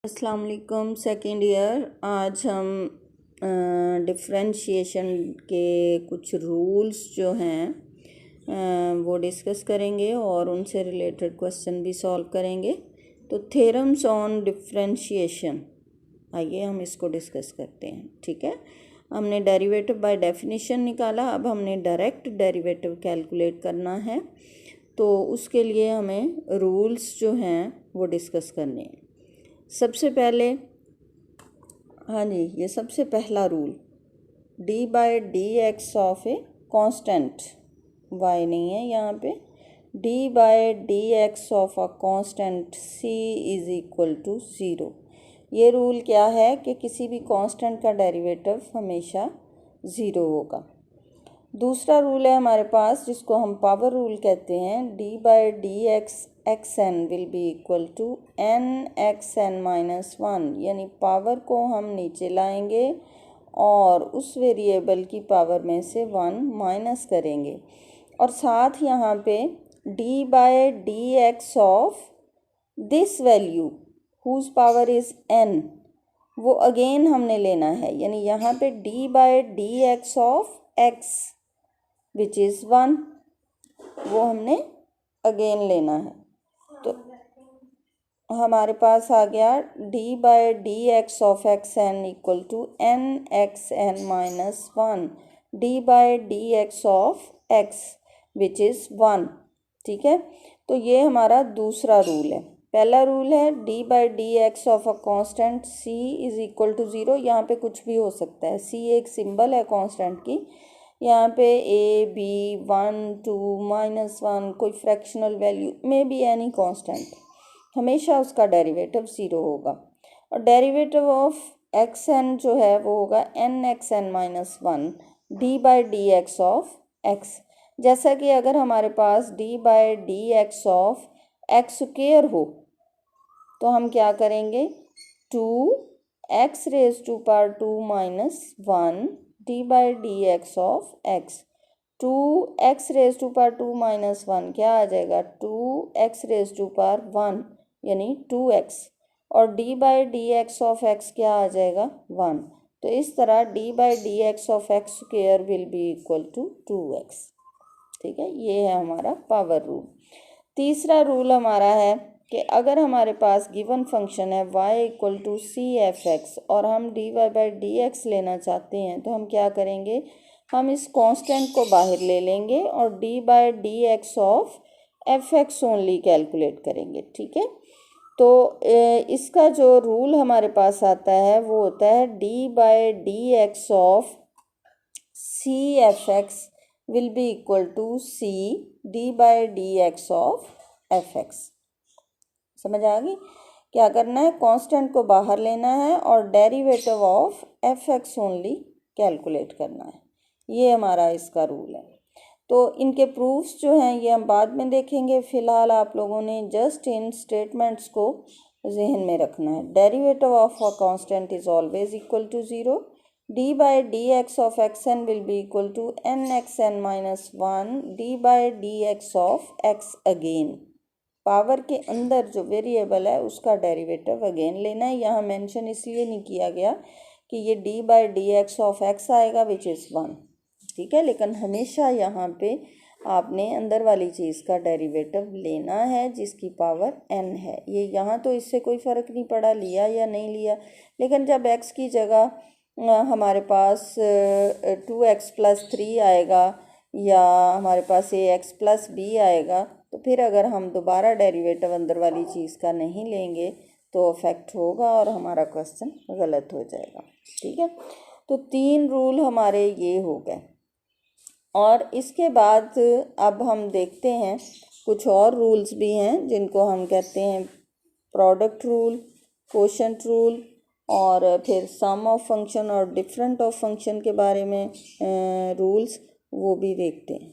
अस्सलाम वालेकुम second year. आज हम डिफरेंशिएशन के कुछ रूल्स जो हैं वो डिस्कस करेंगे और उनसे रिलेटेड क्वेश्चन भी सॉल्व करेंगे। तो थ्योरम्स ऑन डिफरेंशिएशन, आइए हम इसको डिस्कस करते हैं। ठीक है, हमने डेरिवेटिव बाय डेफिनेशन निकाला, अब हमने डायरेक्ट डेरिवेटिव कैलकुलेट करना है। तो उसके लिए हमें रूल्स जो हैं वो डिस्कस करने हैं। सबसे पहले, हाँ जी, ये सबसे पहला rule, D by D X of a constant, Y नहीं है यहाँ पे, D by D X of a constant C is equal to zero. ये रूल क्या है कि किसी भी कांस्टेंट का डेरिवेटिव हमेशा ज़ीरो होगा। दूसरा रूल है हमारे पास जिसको हम पावर रूल कहते हैं, D by D X X N will be equal to N X N minus one, यानी पावर को हम नीचे लाएंगे और उस वेरिएबल की पावर में से वन माइनस करेंगे। और साथ यहाँ पे D by D X of this value whose power is N, वो अगेन हमने लेना है, यानी यहाँ पे D by D X of X which is one, वो हमने अगेन लेना है। तो हमारे पास आ गया D by D X of X N equal to N X N minus one, D by D X of X which is one. ठीक है, तो ये हमारा दूसरा रूल है। पहला रूल है D by D X of a constant C is equal to zero. यहाँ पे कुछ भी हो सकता है, सी एक सिंबल है कांस्टेंट की, यहाँ पे A B one two minus one, कोई फ्रैक्शनल वैल्यू में बी एनी कांस्टेंट, हमेशा उसका डेरिवेटिव ज़ीरो होगा। और डेरिवेटिव ऑफ एक्स एन जो है वो होगा N X N minus one D by D X of X. जैसा कि अगर हमारे पास D by D X of X square हो तो हम क्या करेंगे, two X raise to power two minus one D by D X of X. Two X raise to power two minus one क्या आ जाएगा, two X raise to power one, यानी two X, और D by D X of X क्या आ जाएगा, one. तो इस तरह D by D X of X square will be equal to two X. ठीक है, ये है हमारा पावर रूल। तीसरा रूल हमारा है कि अगर हमारे पास गिवन फंक्शन है y equal to C F X और हम D Y by D X लेना चाहते हैं, तो हम क्या करेंगे, हम इस कांस्टेंट को बाहर ले लेंगे और D by D X of F x only calculate करेंगे। ठीक है, तो इसका जो रूल हमारे पास आता है वो होता है D by D X of C F X will be equal to C D by D X of F X. समझ आ गई? क्या करना है, कांस्टेंट को बाहर लेना है और derivative of F x only calculate करना है। ये हमारा इसका रूल है। तो इनके प्रूफ्स जो हैं ये हम बाद में देखेंगे, फ़िलहाल आप लोगों ने जस्ट इन स्टेटमेंट्स को जहन में रखना है। Derivative of a constant is always equal to zero, D by D X of X N will be equal to N X N minus one D by D X of X again. Power के अंदर जो variable है उसका derivative again लेना है। यहाँ mention इसलिए नहीं किया गया कि ये D by D X of x आएगा विच इज़ वन। ठीक है, लेकिन हमेशा यहाँ पे आपने अंदर वाली चीज़ का डेरिवेटिव लेना है जिसकी पावर n है। ये यहाँ तो इससे कोई फ़र्क नहीं पड़ा लिया या नहीं लिया, लेकिन जब x की जगह हमारे पास 2x प्लस थ्री आएगा या हमारे पास ए एक्स प्लस बी आएगा, तो फिर अगर हम दोबारा डेरिवेटिव अंदर वाली चीज़ का नहीं लेंगे तो अफेक्ट होगा और हमारा क्वेश्चन गलत हो जाएगा। ठीक है, तो तीन रूल हमारे ये हो गए। और इसके बाद अब हम देखते हैं कुछ और रूल्स भी हैं जिनको हम कहते हैं प्रोडक्ट रूल, कोशेंट रूल, और फिर सम ऑफ फंक्शन और डिफरेंट ऑफ फंक्शन के बारे में रूल्स, वो भी देखते हैं।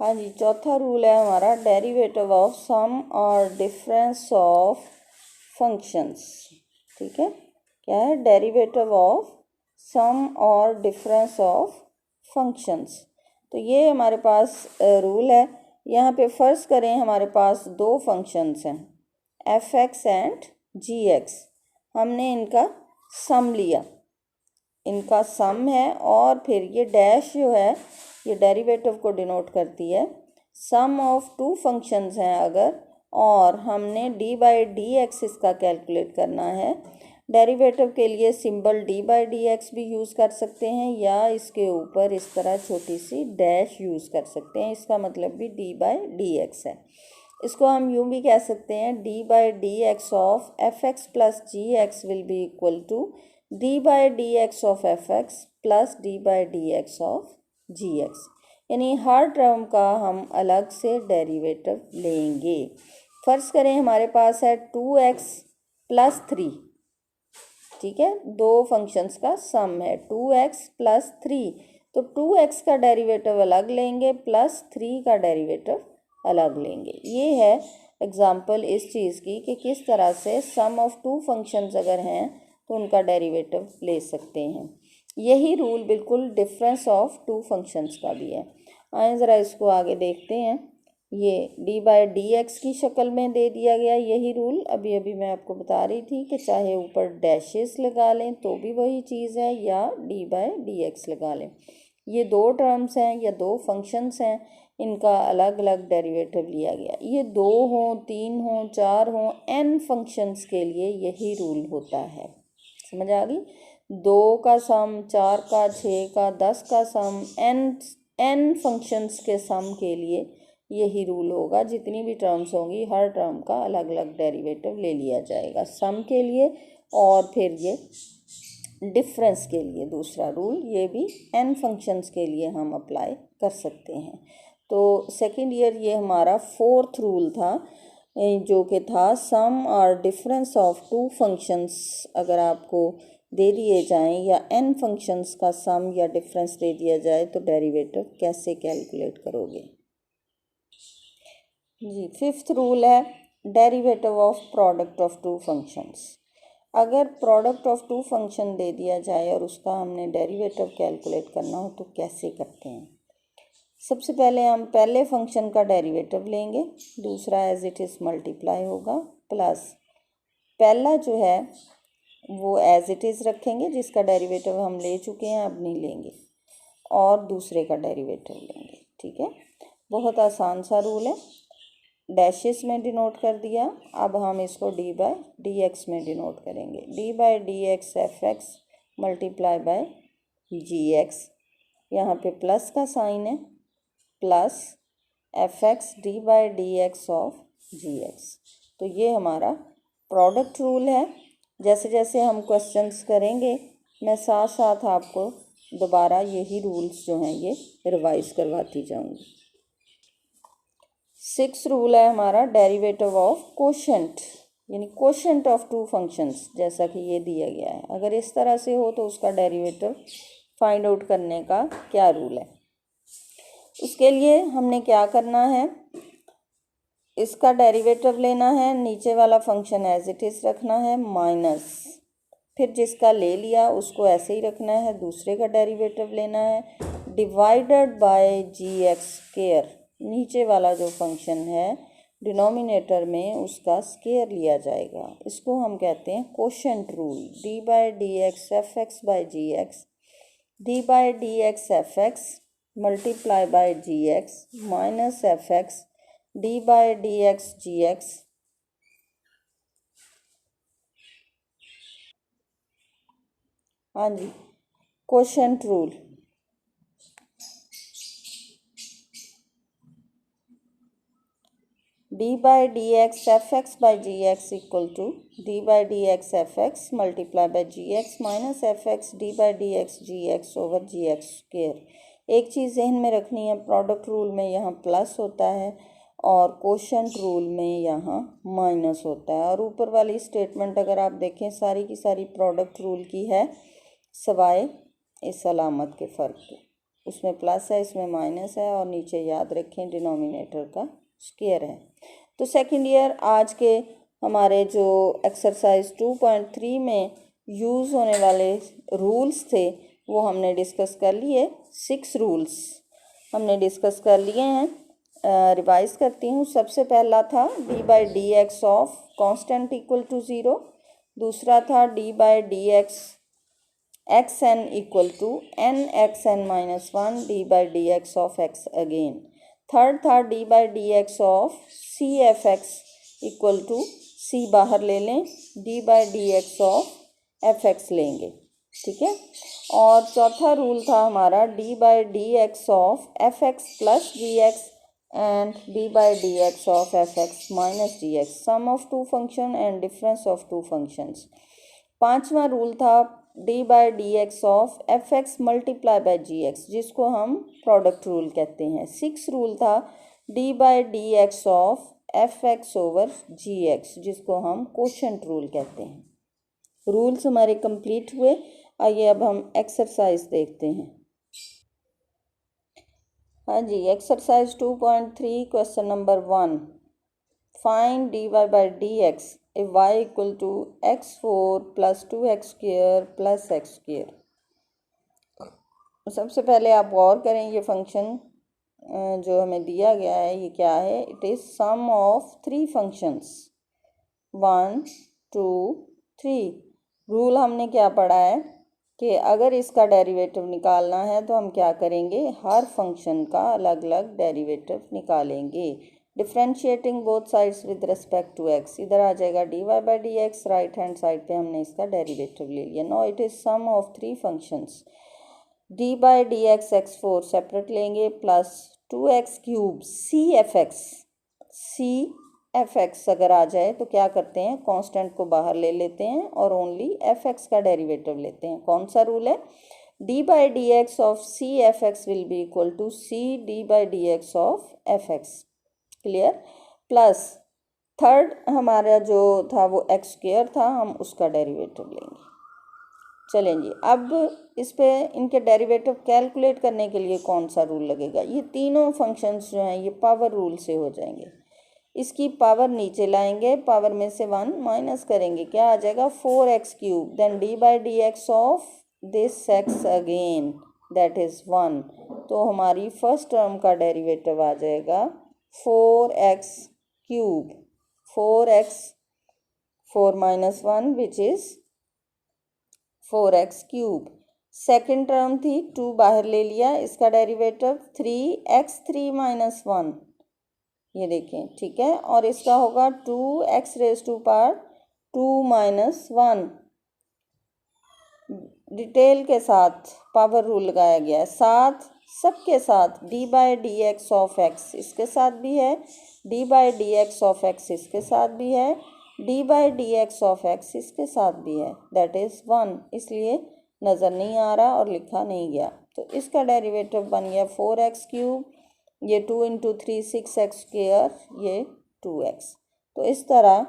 हाँ जी, चौथा रूल है हमारा डेरिवेटिव ऑफ सम और डिफरेंस ऑफ फंक्शंस। ठीक है, क्या है, डेरिवेटिव ऑफ सम और डिफरेंस ऑफ फंक्शंस। तो ये हमारे पास रूल है। यहाँ पे फ़र्ज़ करें हमारे पास दो फंक्शंस हैं F X and G X, हमने इनका सम लिया, इनका सम है, और फिर ये डैश जो है ये डेरिवेटिव को डिनोट करती है। सम ऑफ टू फंक्शंस हैं अगर, और हमने डी बाई डी एक्स इसका कैलकुलेट करना है। डेरिवेटिव के लिए symbol D by D x भी यूज़ कर सकते हैं, या इसके ऊपर इस तरह छोटी सी डैश यूज़ कर सकते हैं, इसका मतलब भी डी बाई डी एक्स है। इसको हम यूँ भी कह सकते हैं, D by D X of F X plus G X will be equal to D by D X of F X plus D by D X of G X, यानी हर टर्म का हम अलग से डेरिवेटिव लेंगे। फर्ज करें हमारे पास है 2x प्लस 3, ठीक है, दो फंक्शंस का सम है 2x प्लस 3, तो 2x का डेरिवेटिव अलग लेंगे प्लस 3 का डेरिवेटिव अलग लेंगे। ये है एग्जाम्पल इस चीज़ की कि किस तरह से सम ऑफ टू फंक्शंस अगर हैं तो उनका डेरिवेटिव ले सकते हैं। यही रूल बिल्कुल डिफरेंस ऑफ टू फंक्शंस का भी है। आए ज़रा इसको आगे देखते हैं। ये डी बाई डी एक्स की शक्ल में दे दिया गया यही रूल। अभी अभी मैं आपको बता रही थी कि चाहे ऊपर डैशेस लगा लें तो भी वही चीज़ है, या डी बाई डी एक्स लगा लें। ये दो टर्म्स हैं या दो फंक्शंस हैं, इनका अलग अलग डेरिवेटिव लिया गया। ये 2 हों, 3 हों, 4 हों, n फंक्शंस के लिए यही रूल होता है। समझ आ गई? 2 का सम, 4 का, 6 का, 10 का सम, n फंक्शंस के सम के लिए यही रूल होगा। जितनी भी टर्म्स होंगी हर टर्म का अलग अलग डेरिवेटिव ले लिया जाएगा सम के लिए, और फिर ये डिफरेंस के लिए दूसरा रूल, ये भी n फंक्शंस के लिए हम अप्लाई कर सकते हैं। तो सेकेंड ईयर ये हमारा 4th रूल था, जो कि था सम और डिफरेंस ऑफ टू फंक्शंस अगर आपको दे दिए जाएं, या n फंक्शंस का सम या डिफरेंस दे दिया जाए तो डेरिवेटिव कैसे कैलकुलेट करोगे जी। 5th रूल है derivative of product of two functions. अगर प्रोडक्ट ऑफ टू फंक्शन दे दिया जाए और उसका हमने डेरिवेटिव कैलकुलेट करना हो तो कैसे करते हैं। सबसे पहले हम पहले फंक्शन का डेरिवेटिव लेंगे, दूसरा एज इट इज़ मल्टीप्लाई होगा, प्लस पहला जो है वो एज इट इज़ रखेंगे जिसका डेरिवेटिव हम ले चुके हैं, अब नहीं लेंगे, और दूसरे का डेरिवेटिव लेंगे। ठीक है, बहुत आसान सा रूल है। डैशेस में डिनोट कर दिया, अब हम इसको डी बाई डी एक्स में डिनोट करेंगे। D by D X F X multiply by G X, यहाँ पे प्लस का साइन है, plus F X D by D X of G X. तो ये हमारा प्रोडक्ट रूल है। जैसे जैसे हम क्वेश्चंस करेंगे मैं साथ साथ आपको दोबारा यही रूल्स जो हैं ये रिवाइज करवाती जाऊंगी। 6th रूल है हमारा डेरिवेटिव ऑफ कोशेंट, यानी कोशेंट ऑफ टू फंक्शंस, जैसा कि ये दिया गया है। अगर इस तरह से हो तो उसका डेरिवेटिव फाइंड आउट करने का क्या रूल है। उसके लिए हमने क्या करना है, इसका डेरिवेटिव लेना है, नीचे वाला फंक्शन एज इट इज़ रखना है, माइनस फिर जिसका ले लिया उसको ऐसे ही रखना है, दूसरे का डेरिवेटिव लेना है, divided by G X square. नीचे वाला जो फंक्शन है डिनोमिनेटर में उसका स्क्वायर लिया जाएगा, इसको हम कहते हैं quotient rule. D by D X F X by G X, D by D X F X multiply by G X minus F X D by D X G X, हाँ जी, quotient rule. D by D X F X by G X equal to D by D X F X multiply by G X minus F X D by D X G X over G X square. एक चीज़ जहन में रखनी है, product rule में यहाँ plus होता है और कोशेंट रूल में यहाँ माइनस होता है। और ऊपर वाली स्टेटमेंट अगर आप देखें सारी की सारी प्रोडक्ट रूल की है, सवाए इस अलामत के फ़र्क के। उसमें प्लस है, इसमें माइनस है, और नीचे याद रखें डिनोमिनेटर का स्क्वायर है। तो सेकंड ईयर आज के हमारे जो एक्सरसाइज 2.3 में यूज़ होने वाले रूल्स थे वो हमने डिस्कस कर लिए। 6 रूल्स हमने डिस्कस कर लिए हैं। रिवाइज करती हूँ। सबसे पहला था D by D X of constant equal to zero, दूसरा था D by D X X N equal to N X N minus one D by D X of X again, third था D by D X of C F X equal to C बाहर ले लें, D by D X of F X लेंगे, ठीक है। और चौथा rule था हमारा D by D X of F X plus G X and D by D X of F X minus G X, sum of two function and difference of two functions. पांचवा rule था D by D X of F X multiply by G X, जिसको हम product rule कहते हैं। Six rule था D by D X of F X over G X, जिसको हम quotient rule कहते हैं। रूल्स हमारे कंप्लीट हुए। आइए अब हम एक्सरसाइज देखते हैं। हाँ जी, exercise 2.3 question number 1, find D Y by D X if y equal to x4 plus 2x square plus X square. सबसे पहले आप गौर करें, ये फंक्शन जो हमें दिया गया है ये क्या है? It is sum of three functions 1 2 3। Rule हमने क्या पढ़ा है कि अगर इसका डेरिवेटिव निकालना है तो हम क्या करेंगे, हर फंक्शन का अलग अलग डेरिवेटिव निकालेंगे। Differentiating both sides with respect to X, इधर आ जाएगा D Y by D X, right hand side पे हमने इसका डेरिवेटिव ले लिया। No it is sum of three functions, D by D X X four separate लेंगे plus 2x cube C F X अगर आ जाए तो क्या करते हैं, कांस्टेंट को बाहर ले लेते हैं और ओनली एफ एक्स का डेरिवेटिव लेते हैं। कौन सा रूल है? D by D X of C F X will be equal to C D by D X of F X. Clear? Plus third हमारा जो था वो एक्स स्क्वायर था, हम उसका डेरिवेटिव लेंगे। चलें जी, अब इस पे इनके डेरिवेटिव कैलकुलेट करने के लिए कौन सा रूल लगेगा? ये तीनों फंक्शंस जो हैं ये पावर रूल से हो जाएंगे। इसकी पावर नीचे लाएंगे, पावर में से 1 माइनस करेंगे, क्या आ जाएगा 4x क्यूब, then D by D X of this X again that is 1। तो हमारी फर्स्ट टर्म का डेरिवेटिव आ जाएगा 4x क्यूब, 4x 4 minus 1 which is 4x क्यूब। सेकेंड टर्म थी 2 बाहर ले लिया, इसका डेरिवेटिव 3x 3 माइनस 1, ये देखें, ठीक है। और इसका होगा 2x raise to power 2 minus 1। Detail के साथ पावर रूल लगाया गया है, साथ सबके साथ D by D X of x इसके साथ भी है, D by D X of x इसके साथ भी है, D by D X of x इसके साथ भी है, दैट इज़ 1। इसलिए नज़र नहीं आ रहा और लिखा नहीं गया। तो इसका डेरिवेटिव बन गया 4x क्यूब, ये 2 इंटू 3 6x स्क्वेयर, ये 2x। तो इस तरह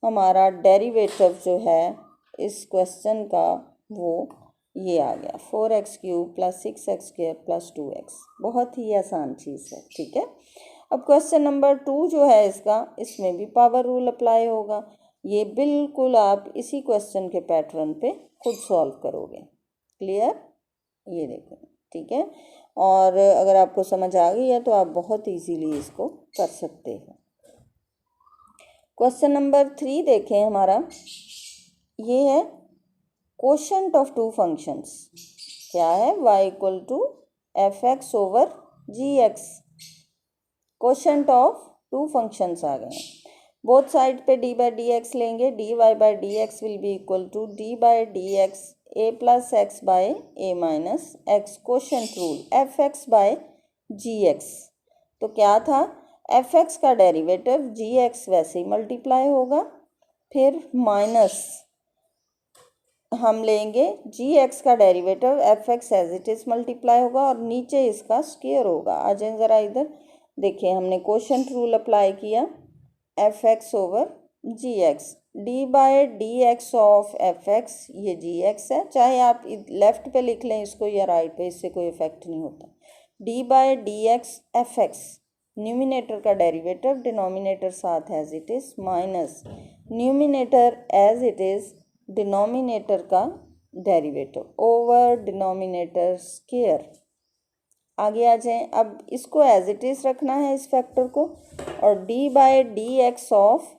हमारा डेरिवेटिव जो है इस क्वेश्चन का वो ये आ गया 4x cube plus 6x square plus 2x। बहुत ही आसान चीज़ है, ठीक है। अब क्वेश्चन नंबर 2 जो है इसका, इसमें भी पावर रूल अप्लाई होगा। ये बिल्कुल आप इसी क्वेश्चन के पैटर्न पे खुद सॉल्व करोगे। क्लियर? ये देखें, ठीक है। और अगर आपको समझ आ गई है तो आप बहुत इजीली इसको कर सकते हो। क्वेश्चन नंबर 3 देखें हमारा, ये है कोशेंट ऑफ टू फंक्शंस। क्या है? y equal to F X over G X. Quotient of two functions आ गए हैं। बोथ साइड पे डी बाई डी एक्स लेंगे, D Y by D X will be equal to D by D X A plus X by A minus X. Quotient rule F X by G X. तो क्या था, F X का derivative G X वैसे ही multiply होगा, फिर minus हम लेंगे जी एक्स का derivative F X as it is multiply होगा और नीचे इसका स्क्वायर होगा। आ जाए ज़रा इधर, देखिए हमने कोशेंट रूल अप्लाई किया, F X over G X, D by D X of F X, ये जी एक्स है, चाहे आप लेफ़्ट पे लिख लें इसको या राइट पे, इससे कोई इफेक्ट नहीं होता। D by D X F X, numerator का डेरिवेटिव, डिनोमिनेटर साथ as it is, minus numerator as it is, denominator का डेरिवेटिव ओवर डिनोमिनेटर स्क्वायर। आगे आ जाएं। अब इसको एज इट इज़ रखना है इस फैक्टर को, और D by D X of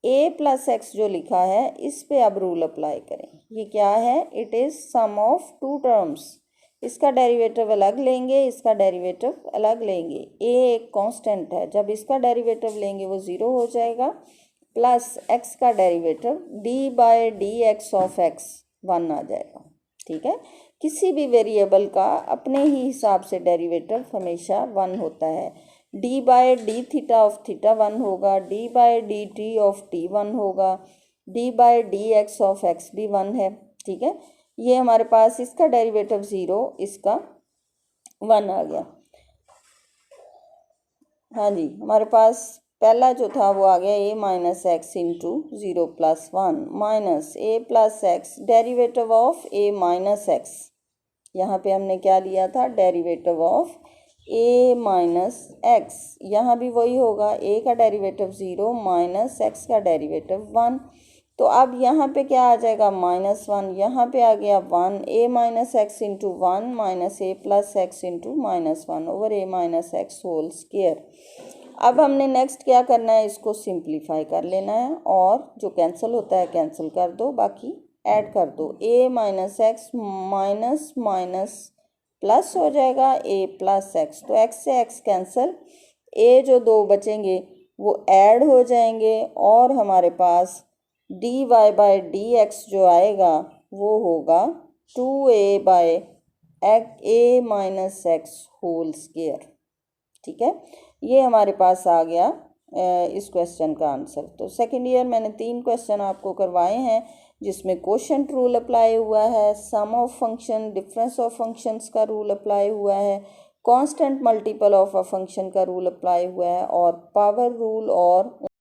A plus X जो लिखा है इस पे अब रूल अप्लाई करें। ये क्या है? It is sum of two terms. इसका डेरिवेटिव अलग लेंगे, इसका डेरिवेटिव अलग लेंगे। ए एक कांस्टेंट है, जब इसका डेरिवेटिव लेंगे वो ज़ीरो हो जाएगा, प्लस एक्स का derivative D by D X of X 1 आ जाएगा। ठीक है, किसी भी वेरिएबल का अपने ही हिसाब से डेरिवेटिव हमेशा 1 होता है। D by D theta of theta 1 होगा, D by D T of T 1 होगा, D by D X of X भी 1 है। ठीक है, ये हमारे पास इसका डेरिवेटिव 0, इसका 1 आ गया। हाँ जी, हमारे पास पहला जो था वो आ गया A minus X into 0 plus 1 minus A plus X derivative of A minus X. यहाँ पे हमने क्या लिया था? Derivative of A minus X. यहाँ भी वही होगा, ए का डेरिवेटिव 0 माइनस एक्स का डेरिवेटिव 1। तो अब यहाँ पे क्या आ जाएगा? -1। यहाँ पे आ गया 1, ए minus X into 1 minus A plus x into -1 over A minus X whole square. अब हमने नेक्स्ट क्या करना है? इसको सिंप्लीफाई कर लेना है, और जो कैंसिल होता है कैंसिल कर दो, बाकी ऐड कर दो। A minus X minus minus plus हो जाएगा ए प्लस एक्स, तो एक्स से एक्स कैंसिल, ए जो 2 बचेंगे वो ऐड हो जाएंगे, और हमारे पास D Y by D X जो आएगा वो होगा 2a by A minus X whole square. ठीक है, ये हमारे पास आ गया इस क्वेश्चन का आंसर। तो सेकेंड ईयर मैंने 3 क्वेश्चन आपको करवाए हैं, जिसमें क्वोशंट रूल अप्लाई हुआ है, sum of function, difference of functions का रूल अप्लाई हुआ है, constant multiple of a function का रूल अप्लाई हुआ है, और पावर रूल और